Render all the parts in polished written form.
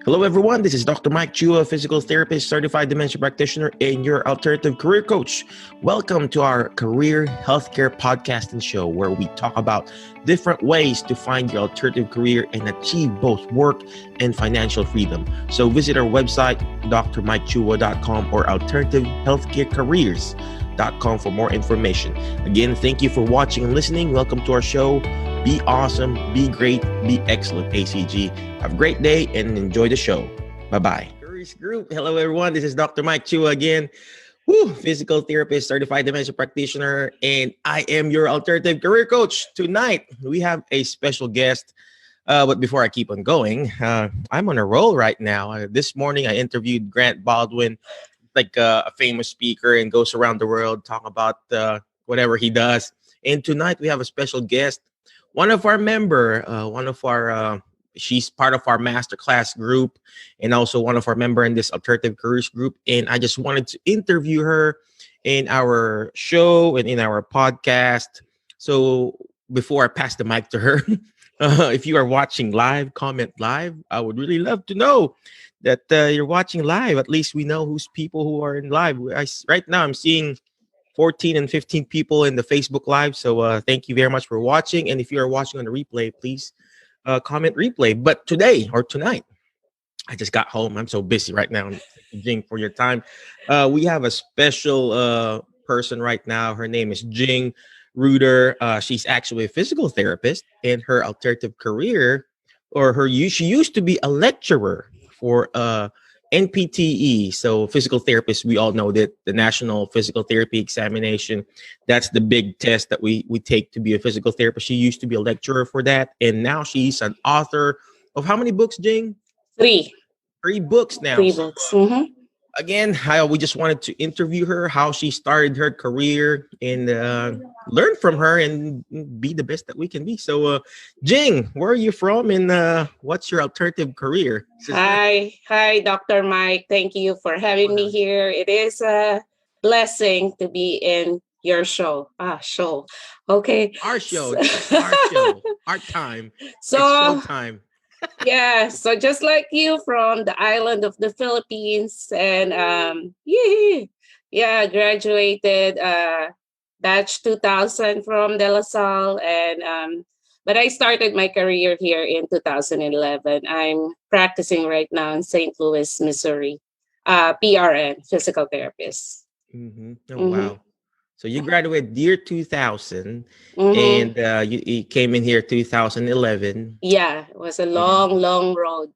Hello, everyone. This is Dr. Mike Chua, physical therapist, certified dementia practitioner, and your alternative career coach. Welcome to our career healthcare podcast and show where we talk about different ways to find your alternative career and achieve both work and financial freedom. So visit our website, drmikechua.com or alternativehealthcarecareers.com for more information. Again, thank you for watching and listening. Welcome to our show. Be awesome, be great, be excellent, ACG. Have a great day and enjoy the show. Bye-bye. Careers Group. Hello, everyone. This is Dr. Mike Chua again. Physical therapist, certified dementia practitioner, and I am your alternative career coach. Tonight, we have a special guest. But before I keep on going, I'm on a roll right now. This morning, I interviewed Grant Baldwin, like a famous speaker, and goes around the world, talk about whatever he does. And tonight, we have a special guest. One of our she's part of our masterclass group and also one of our member in this alternative careers group. And I just wanted to interview her in our show and in our podcast. So before I pass the mic to her, if you are watching live, comment live. I would really love to know that you're watching live. At least we know who's people who are in live. Right now I'm seeing 14 and 15 people in the Facebook Live. So thank you very much for watching. And if you are watching on the replay, please comment replay. But today or tonight, I just got home. I'm so busy right now. Thank you, Jing, for your time. We have a special person right now. Her name is Jing Reuter. She's actually a physical therapist, and her alternative career, she used to be a lecturer for NPTE, so physical therapists, we all know that the National Physical Therapy Examination, that's the big test that we take to be a physical therapist. She used to be a lecturer for that, and now she's an author of how many books, Jing? Three books now. books. Mm-hmm. Again, we just wanted to interview her, how she started her career, and learn from her and be the best that we can be. So, Jing, where are you from, and what's your alternative career? Hi, Dr. Mike. Thank you for having me here. It is a blessing to be in your show. Show. Okay. Our show. Our show. Our time. So, it's showtime. Yeah, so just like you from the island of the Philippines, and graduated batch 2000 from De La Salle, and but I started my career here in 2011. I'm practicing right now in St. Louis, Missouri, PRN, physical therapist. Mm-hmm. Oh, wow. So you graduated year 2000, Mm-hmm. and you came in here 2011. Yeah, it was a long road,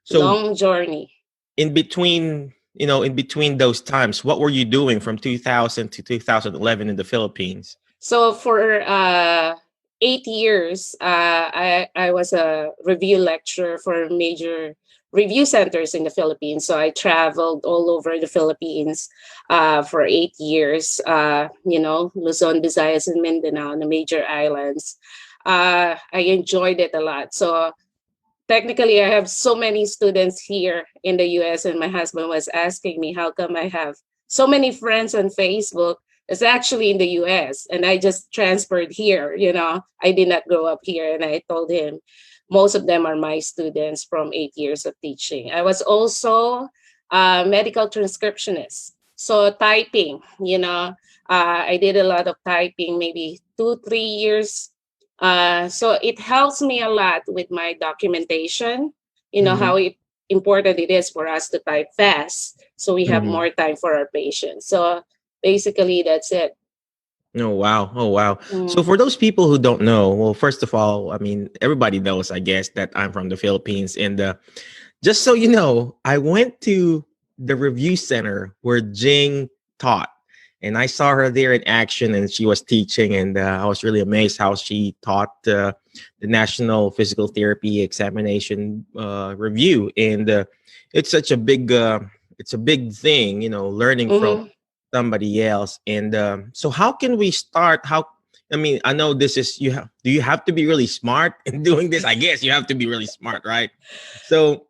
long journey. In between those times, what were you doing from 2000 to 2011 in the Philippines? So for 8 years, I was a review lecturer for major review centers in the Philippines. So I traveled all over the Philippines for 8 years, Luzon, Visayas, and Mindanao, and the major islands. I enjoyed it a lot. So technically, I have so many students here in the US, and my husband was asking me, how come I have so many friends on Facebook? It's actually in the US, and I just transferred here. I did not grow up here, and I told him, most of them are my students from 8 years of teaching. I was also a medical transcriptionist. So typing, I did a lot of typing, maybe 2-3 years. So it helps me a lot with my documentation, how important it is for us to type fast so we have more time for our patients. So basically, that's it. Oh, wow. So for those people who don't know, well, first of all, I mean, everybody knows, I guess, that I'm from the Philippines. And just so you know, I went to the review center where Jing taught. And I saw her there in action, and she was teaching. And I was really amazed how she taught the National Physical Therapy Examination review. And it's such a big thing, learning from somebody else. And so how can we start? I know this is, do you have to be really smart in doing this? I guess you have to be really smart, right? So,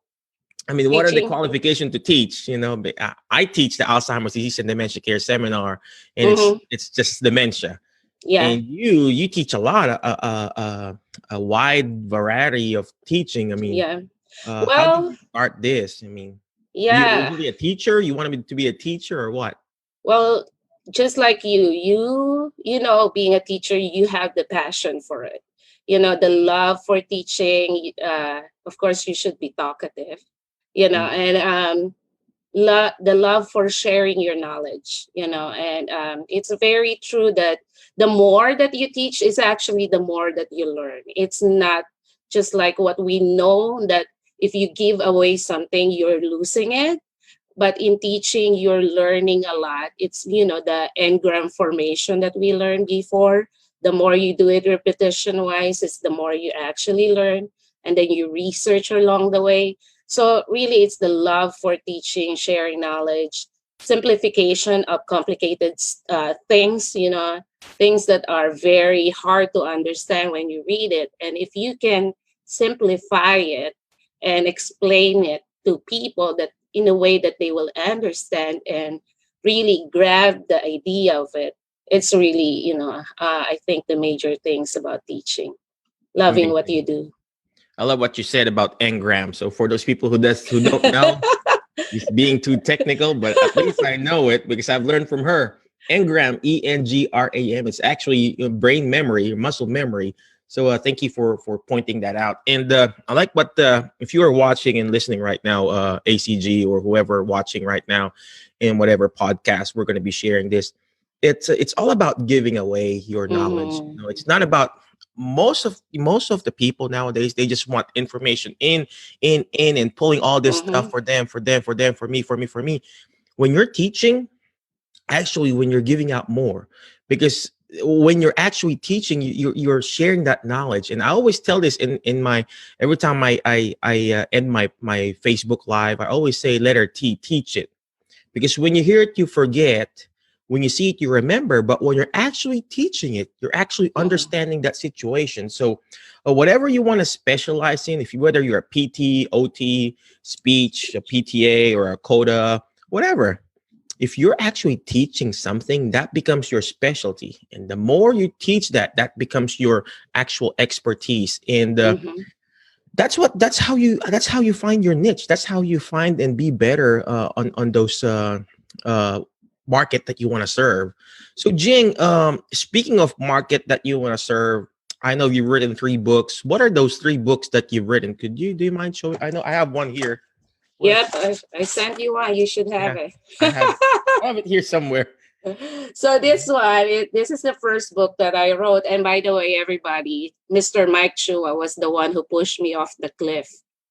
what are the qualifications to teach? I teach the Alzheimer's disease and dementia care seminar, and it's just dementia. Yeah. And you teach a lot, a wide variety of teaching. Yeah. How did Well, you start this? I mean, you yeah. originally a teacher? You wanted me to be a teacher or what? Well, just like you know, being a teacher, you have the passion for it. You know, the love for teaching. Of course, you should be talkative. You know, Mm, and the love for sharing your knowledge. You know, and it's very true that the more that you teach is actually the more that you learn. It's not just like what we know that if you give away something, you're losing it, but in teaching you're learning a lot. It's, you know, the engram formation that we learned before. The more you do it repetition wise, it's the more you actually learn, and then you research along the way. So really it's the love for teaching, sharing knowledge, simplification of complicated things, you know, things that are very hard to understand when you read it. And if you can simplify it and explain it to people that in a way that they will understand and really grab the idea of it, it's really, you know, I think the major things about teaching, loving what you amazing. do. I love what you said about engram. So for those people who don't know, it's being too technical, but at least I know it because I've learned from her. Engram, ENGRAM. It's actually brain memory, muscle memory. So thank you for pointing that out. And I like what if you are watching and listening right now, ACG or whoever watching right now, in whatever podcast we're going to be sharing this. It's all about giving away your knowledge. Hmm. You know, it's not about most of the people nowadays. They just want information in and pulling all this stuff Hmm. for me. When you're teaching, actually, when you're giving out more, because when you're actually teaching, you're sharing that knowledge. And I always tell this in my every time I end my Facebook live, I always say letter T, teach it, because when you hear it, you forget. When you see it, you remember. But when you're actually teaching it, you're actually Hmm. understanding that situation. So, whatever you want to specialize in, if you whether you're a PT, OT, speech, a PTA, or a CODA, whatever, if you're actually teaching something, that becomes your specialty. And the more you teach that, that becomes your actual expertise. And Hmm. that's how you find your niche. That's how you find and be better on those uh market that you want to serve. So Jing, speaking of market that you want to serve, I know you've written 3 books. What are those 3 books that you've written? Do you mind showing? I know I have one here. Where's Yep, I sent you one. You should have Yeah, it. I have it. I have it here somewhere. So this one, this is the first book that I wrote. And by the way, everybody, Mr. Mike Chua was the one who pushed me off the cliff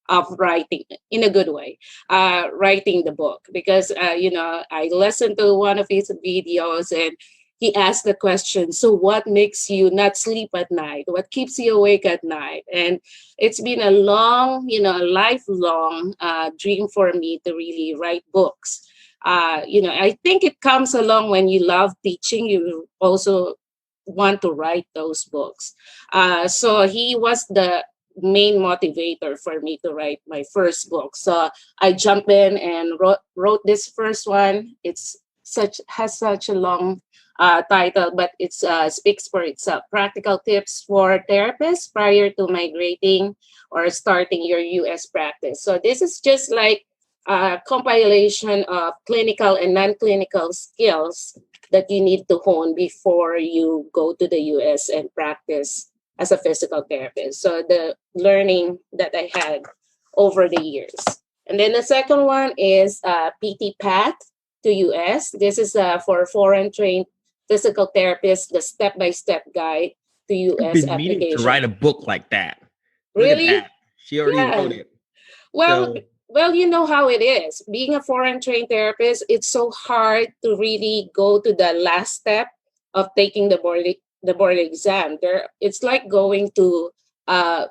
of writing in a good way, writing the book because you know, I listened to one of his videos and he asked the question, so what makes you not sleep at night? What keeps you awake at night? And it's been a long, you know, a lifelong dream for me to really write books. You know, I think it comes along when you love teaching, you also want to write those books. So he was the main motivator for me to write my first book. So I jumped in and wrote this first one. It's such has such a long title, but it's speaks for itself. Practical tips for therapists prior to migrating or starting your US practice. So this is just like compilation of clinical and non-clinical skills that you need to hone before you go to the US and practice as a physical therapist. So the learning that I had over the years. And then the second one is PT Path to US. This is for foreign trained physical therapists, the step-by-step guide to I've US been meaning to write application. a book like that. Look at that. Really? She already wrote Yeah. it. Well, So well, you know how it is. Being a foreign trained therapist, it's so hard to really go to the last step of taking the board exam. There, it's like going to,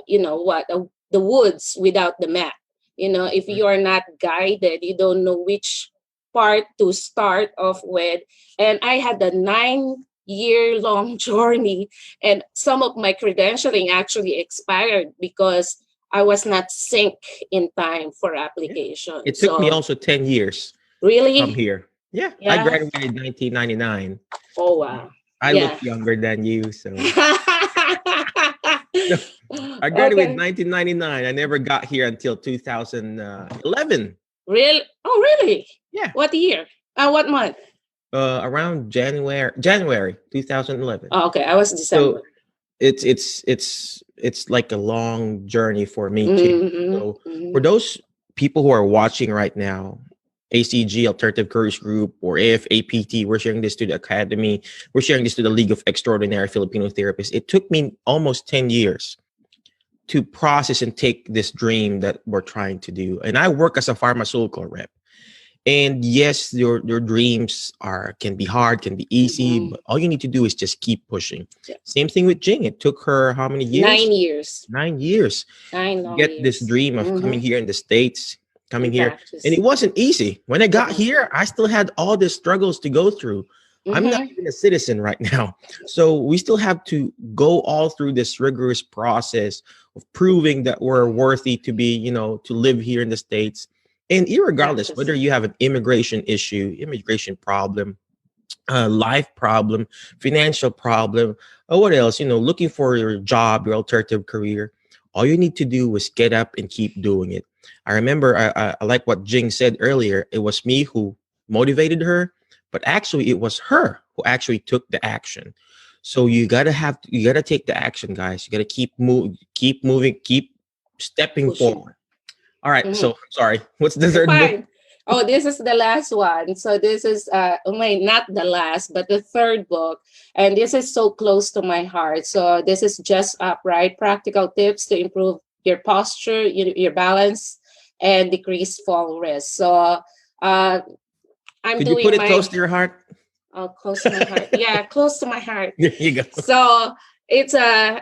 you know what, the woods without the map. You know, if you are not guided, you don't know which part to start off with. And I had a 9 year long journey, and some of my credentialing actually expired because I was not sync in time for yeah, application. it took me So also 10 years to come really, here. Yeah, I yeah. graduated 1999. Oh wow. I look Yeah. younger than you, so no, I graduated in Okay. 1999. I never got here until 2011. Real? Oh, really? Yeah, What year? What month? around January 2011. Oh, okay, I was So December. it's like a long journey for me too. Mm-hmm, So hmm. for those people who are watching right now, ACG Alternative Courage Group or AFAPT, we're sharing this to the Academy. We're sharing this to the League of Extraordinary Filipino Therapists. It took me almost 10 years to process and take this dream that we're trying to do. And I work as a pharmaceutical rep. And yes, your dreams are can be hard, can be easy, Hmm. but all you need to do is just keep pushing. Yeah. Same thing with Jing. It took her how many years? 9 years. 9 years Nine to long get this years. dream of Mm-hmm. coming here in the States, coming In here. And it practice. wasn't easy. When I got Uh-huh. here, I still had all the struggles to go through. I'm not Mm-hmm. even a citizen right now. So we still have to go all through this rigorous process of proving that we're worthy to be, to live here in the States. And irregardless, Practice. whether you have an immigration issue, immigration problem, life problem, financial problem, or what else, looking for your job, your alternative career, all you need to do is get up and keep doing it. I remember I like what Jing said earlier. It was me who motivated her, but actually it was her who actually took the action. So you gotta take the action, guys. You gotta keep moving, keep stepping Pushing. forward. All right. Mm-hmm. So sorry. What's the You're third book? fine. Oh, this is the last one. So this is wait, not the last, but the third book. And this is so close to my heart. So this is Just Upright, practical tips to improve your posture, your balance, and decrease fall risk. So uh I'm Could you put doing it close my to your heart? close to my heart. Yeah, close to my heart. There you go. So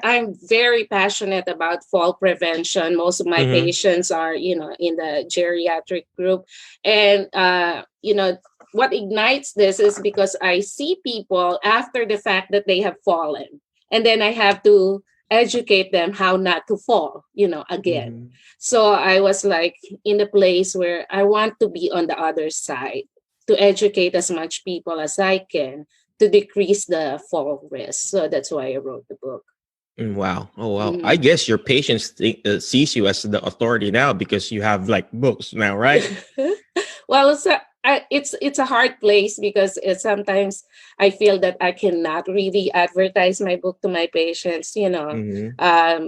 I'm very passionate about fall prevention. Most of my Hmm. patients are, in the geriatric group. And, what ignites this is because I see people after the fact that they have fallen. And then I have to educate them how not to fall, again. Hmm. So I was like in a place where I want to be on the other side to educate as much people as I can to decrease the fall risk. So that's why I wrote the book. Wow. Oh, wow. I Mhm. guess your patients sees you as the authority now because you have like books now, right? Well, it's a hard place because sometimes I feel that I cannot really advertise my book to my patients, Hmm.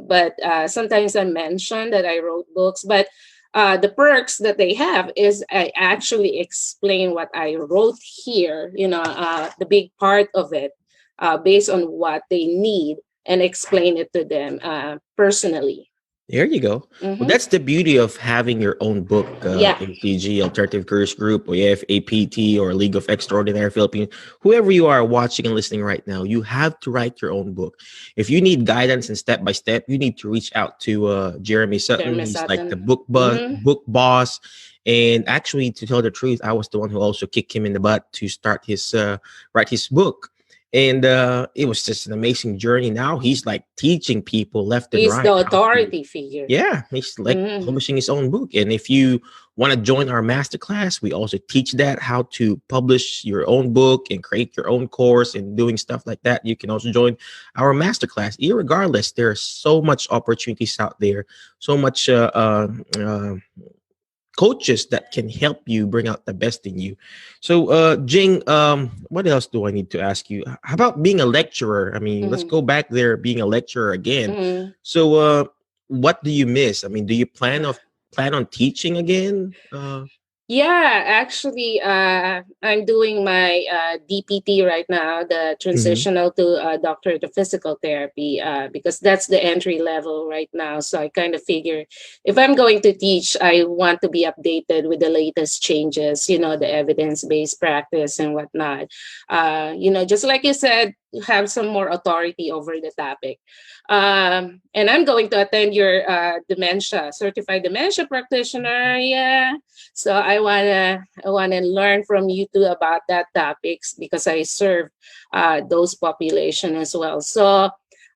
but sometimes I mention that I wrote books, but the perks that they have is I actually explain what I wrote here, the big part of it, based on what they need, and explain it to them personally. There you go. Well, Hmm. that's the beauty of having your own book, Yeah. ACG, Alternative Careers Group, or AFAPT, or League of Extraordinary Philippines. Whoever you are watching and listening right now, you have to write your own book. If you need guidance and step by step, you need to reach out to Jeremy Sutton. Jeremy He's like the Sutton. Hmm. book boss. And actually, to tell the truth, I was the one who also kicked him in the butt to start his write his book. And it was just an amazing journey. Now he's like teaching people left and He's right the how to, authority figure. yeah, he's like Hmm. publishing his own book. And if you want to join our masterclass, we also teach that how to publish your own book and create your own course and doing stuff like that. You can also join our masterclass. Irregardless, there's so much opportunities out there, so much coaches that can help you bring out the best in you. So, Jing, what else do I need to ask you? How about being a lecturer? I mean, let's Hmm. go back there, being a lecturer again. Hmm. So, what do you miss? I mean, do you plan on teaching again? Yeah, actually, I'm doing my DPT right now, the Mhm. transitional to doctorate of physical therapy, because that's the entry level right now. So I kind of figure if I'm going to teach, I want to be updated with the latest changes, the evidence-based practice and whatnot. Just like you said, have some more authority over the topic. And I'm going to attend your dementia, certified dementia practitioner. Yeah, so I wanna learn from you too about that topics because I serve those population as well. So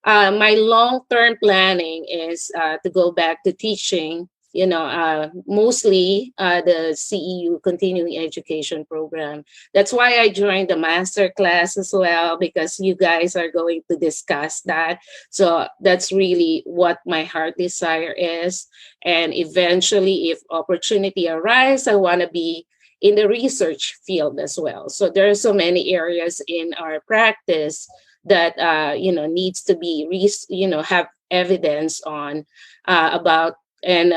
my long term planning is to go back to teaching mostly the CEU continuing education program. That's why I joined the master class as well, because you guys are going to discuss that. So that's really what my heart desire is. And eventually, if opportunity arise, I want to be in the research field as well. So there are so many areas in our practice that needs to be have evidence on about, and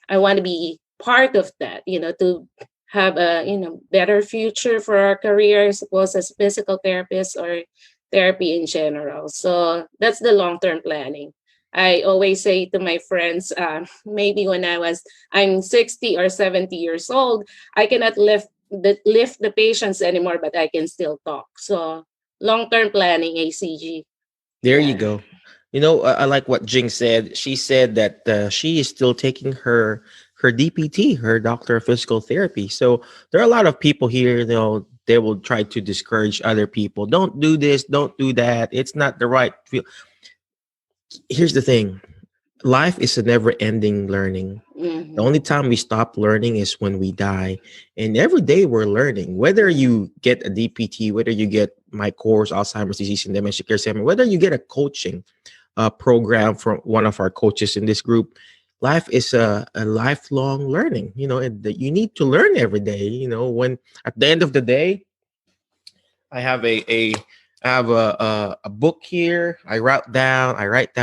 I want to be part of that, to have a better future for our careers, both as physical therapists or therapy in general. So that's the long-term planning. I always say to my friends, maybe when I'm 60 or 70 years old, I cannot lift the patients anymore, but I can still talk. So long-term planning, ACG. There you Yeah. go. I like what Jing said. She said that she is still taking her DPT, her Doctor of Physical Therapy. So there are a lot of people here. They will try to discourage other people. Don't do this. Don't do that. It's not the right feel. Here's the thing: life is a never-ending learning. The Hmm. only time we stop learning is when we die. And every day we're learning. Whether you get a DPT, whether you get my course, Alzheimer's disease and dementia care seminar, whether you get a coaching program from one of our coaches in this group, life is a lifelong learning. And that you need to learn every day. When at the end of the day, I have I have a book here. I write down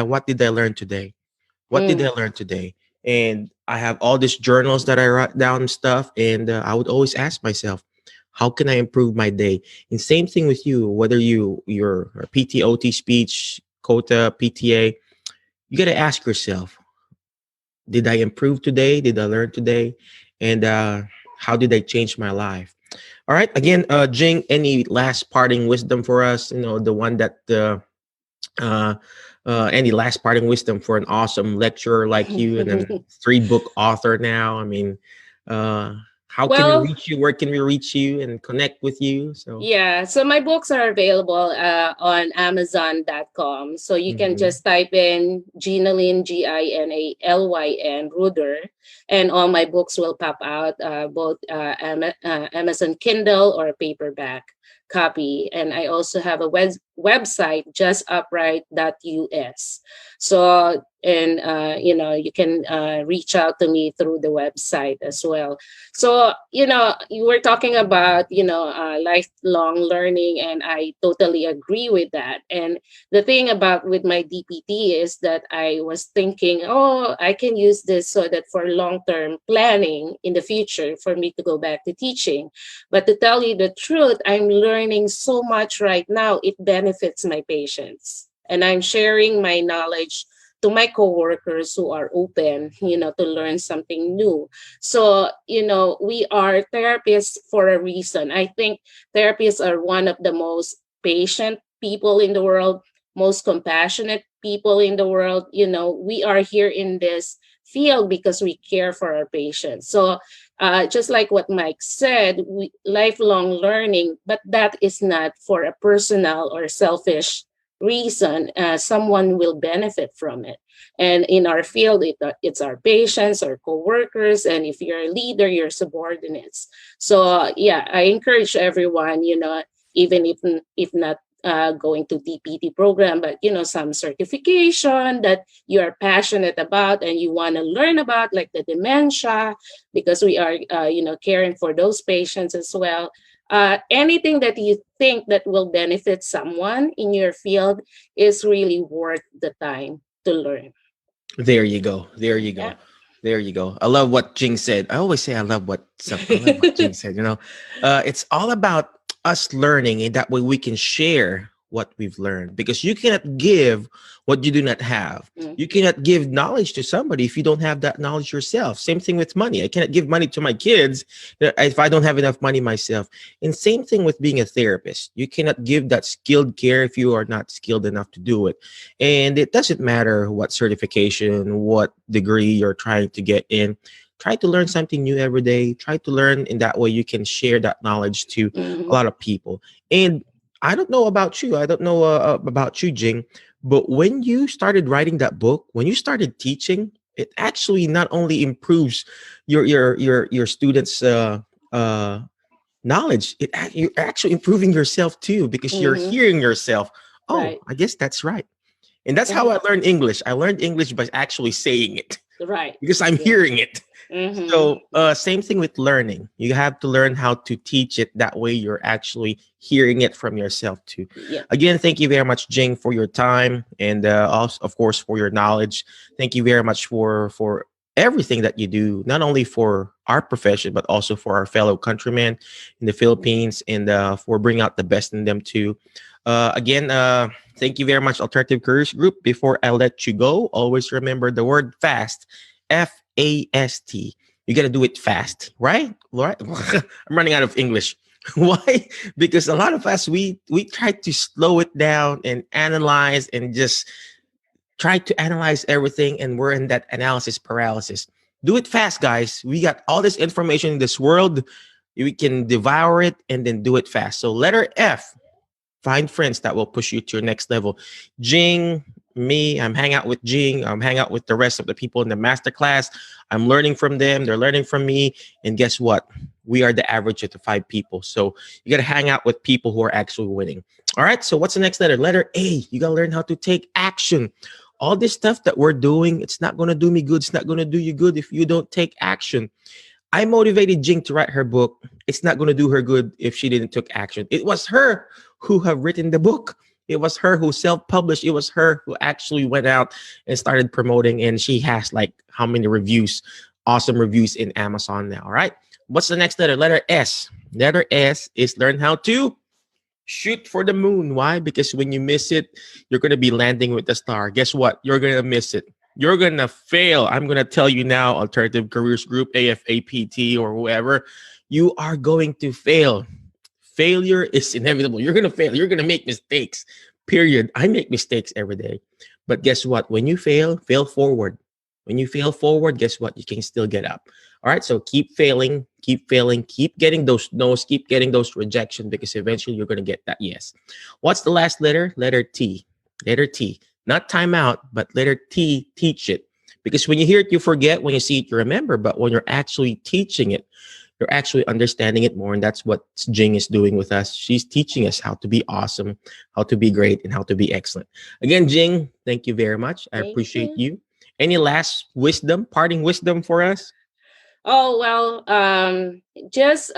what did I learn today? What did I Mm. learn today? And I have all these journals that I write down and stuff. And I would always ask myself, how can I improve my day? And same thing with you, whether you're a PTOT, speech, COTA, PTA, you got to ask yourself, did I improve today? Did I learn today? And how did I change my life? All right. Again, Jing, any last parting wisdom for us? The one that uh, any last parting wisdom for an awesome lecturer like you and a three-book author now? I mean, uh, how can we Well, reach you? Where can we reach you and connect with you? So, yeah, so my books are available on Amazon.com. So you can mhm. just type in Ginalyn, Ginalyn, Ruder, and all my books will pop out, both Amazon Kindle or paperback copy. And I also have a website, justupright.us. So, and you can reach out to me through the website as well. So, you were talking about, lifelong learning, and I totally agree with that. And the thing about with my DPT is that I was thinking, oh, I can use this so that for long-term planning in the future for me to go back to teaching. But to tell you the truth, I'm learning so much right now, it benefits my patients. And I'm sharing my knowledge to my coworkers who are open, to learn something new. So, we are therapists for a reason. I think therapists are one of the most patient people in the world, most compassionate people in the world. We are here in this field because we care for our patients. So, just like what Mike said, lifelong learning, but that is not for a personal or selfish reason. Someone will benefit from it. And in our field, it's our patients, our coworkers, and if you're a leader, your subordinates. So yeah, I encourage everyone, even if not going to DPT program, but some certification that you are passionate about and you want to learn about, like the dementia, because we are caring for those patients as well. Anything that you think that will benefit someone in your field is really worth the time to learn. There you go. There you Yeah. go. There you go. I love what Jing said. I always say I love what Jing said. It's all about us learning, and that way we can share what we've learned. Because you cannot give what you do not have. You Mhm. cannot give knowledge to somebody if you don't have that knowledge yourself. Same thing with money. I cannot give money to my kids if I don't have enough money myself. And same thing with being a therapist. You cannot give that skilled care if you are not skilled enough to do it. And it doesn't matter what certification, what degree you're trying to get in. Try to learn something new every day. Try to learn in that way you can share that knowledge to a Mhm. lot of people. And I don't know about you. I don't know about you, Jing. But when you started writing that book, when you started teaching, it actually not only improves your students' uh, knowledge, you're actually improving yourself too because you're Mm-hmm. hearing yourself. Oh, Right. I guess that's right. And that's how Mm-hmm. I learned English. I learned English by actually saying it Right. because I'm Yeah. hearing it. Mm-hmm. So, same thing with learning. You have to learn how to teach it. That way, you're actually hearing it from yourself too. Yeah. Again, thank you very much, Jing, for your time and also, of course, for your knowledge. Thank you very much for everything that you do, not only for our profession but also for our fellow countrymen in the Philippines and for bringing out the best in them too. Again, thank you very much, Alternative Careers Group. Before I let you go, always remember the word fast. FAST. You got to do it fast, right? Right? I'm running out of English. Why? Because a lot of us we try to slow it down and analyze and just try to analyze everything, and we're in that analysis paralysis. Do it fast, guys. We got all this information in this world. We can devour it and then do it fast. So letter F, find friends that will push you to your next level. Jing, me, I'm hang out with Jing. I'm hang out with the rest of the people in the masterclass. I'm learning from them. They're learning from me. And guess what? We are the average of the 5 people. So you got to hang out with people who are actually winning. All right. So what's the next letter? Letter A. You got to learn how to take action. All this stuff that we're doing, it's not going to do me good. It's not going to do you good if you don't take action. I motivated Jing to write her book. It's not going to do her good if she didn't took action. It was her who have written the book. It was her who self-published. It was her who actually went out and started promoting. And she has like how many reviews, awesome reviews in Amazon now. All right. What's the next letter? Letter S. Letter S is learn how to shoot for the moon. Why? Because when you miss it, you're going to be landing with the star. Guess what? You're going to miss it. You're going to fail. I'm going to tell you now, Alternative Careers Group, AFAPT, or whoever, you are going to fail. Failure is inevitable. You're going to fail. You're going to make mistakes, period. I make mistakes every day. But guess what? When you fail, fail forward. When you fail forward, guess what? You can still get up. All right. So keep failing, keep getting those no's, keep getting those rejection because eventually you're going to get that yes. What's the last letter? Letter T. Letter T. Not time out, but letter T, teach it. Because when you hear it, you forget. When you see it, you remember. But when you're actually teaching it, you're actually understanding it more. And that's what Jing is doing with us. She's teaching us how to be awesome, how to be great, and how to be excellent. Again, Jing, thank you very much. I Thank appreciate you. you. Any last wisdom, parting wisdom for us? Oh well, just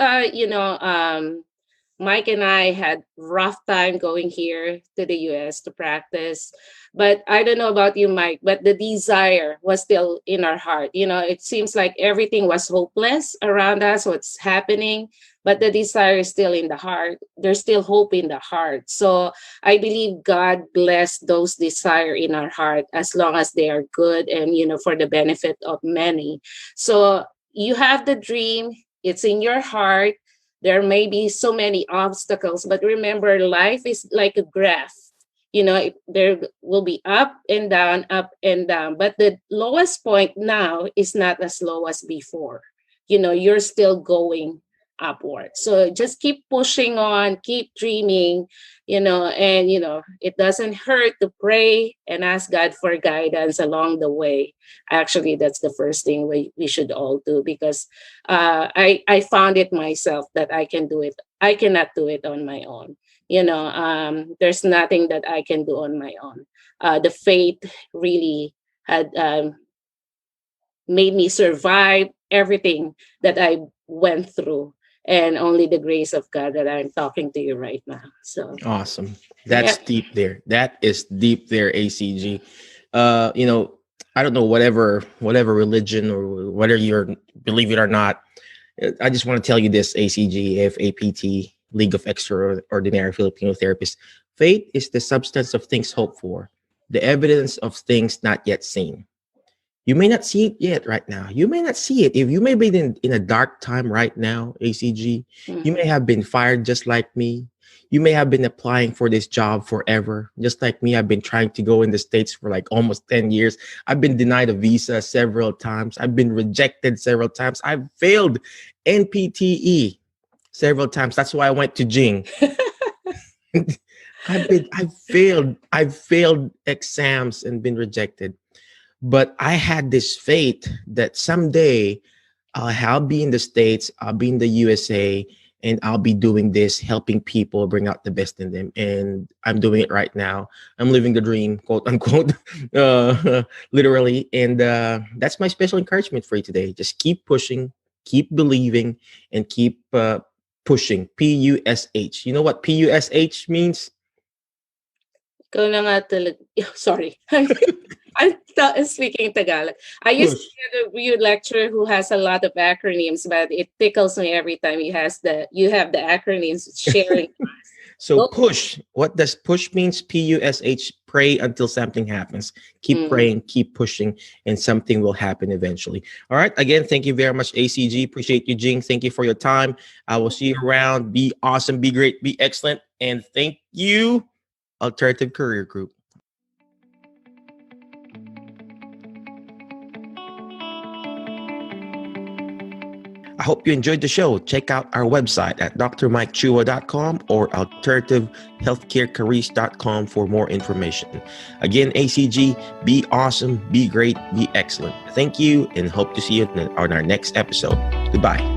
Mike and I had rough time going here to the US to practice. But I don't know about you, Mike, but the desire was still in our heart. It seems like everything was hopeless around us, what's happening, but the desire is still in the heart. There's still hope in the heart. So I believe God blessed those desire in our heart as long as they are good and, for the benefit of many. So you have the dream, it's in your heart. There may be so many obstacles, but remember, life is like a graph. There will be up and down, up and down, but the lowest point now is not as low as before. You're still going upward. So just keep pushing on, keep dreaming, and it doesn't hurt to pray and ask God for guidance along the way. Actually, that's the first thing we should all do, because I found it myself that I can do it. I cannot do it on my own. There's nothing that I can do on my own. The faith really had made me survive everything that I went through, and only the grace of God that I'm talking to you right now. So Awesome. That's yeah. deep there. That is deep there, ACG. You know, I don't know whatever religion or whether you're believe it or not. I just want to tell you this, ACG, FAPT, League of Extraordinary Filipino Therapists. Faith is the substance of things hoped for, the evidence of things not yet seen. You may not see it yet right now. You may not see it. If you may be in a dark time right now, ACG, you may Mhm. have been fired just like me. You may have been applying for this job forever. Just like me, I've been trying to go in the States for like almost 10 years. I've been denied a visa several times. I've been rejected several times. I've failed NPTE several times. That's why I went to Jing. I've failed exams and been rejected. But I had this faith that someday I'll be in the States, I'll be in the USA, and I'll be doing this, helping people bring out the best in them. And I'm doing it right now. I'm living the dream, quote unquote, literally. And that's my special encouragement for you today. Just keep pushing, keep believing, and keep pushing. PUSH. You know what PUSH means? Ikaw na nga talaga. Sorry. Speaking Tagalog. I used to Push. get a review lecturer who has a lot of acronyms, but it tickles me every time you have the acronyms sharing. So Oh, push. What does push means? PUSH. Pray until something happens. Keep mm. praying, keep pushing, and something will happen eventually. All right. Again, thank you very much, ACG. Appreciate you, Jing. Thank you for your time. I will see you around. Be awesome, be great, be excellent, and thank you, Alternative Career Group. I hope you enjoyed the show. Check out our website at drmikechua.com or alternativehealthcarecareers.com for more information. Again, ACG, be awesome, be great, be excellent. Thank you, and hope to see you on our next episode. Goodbye.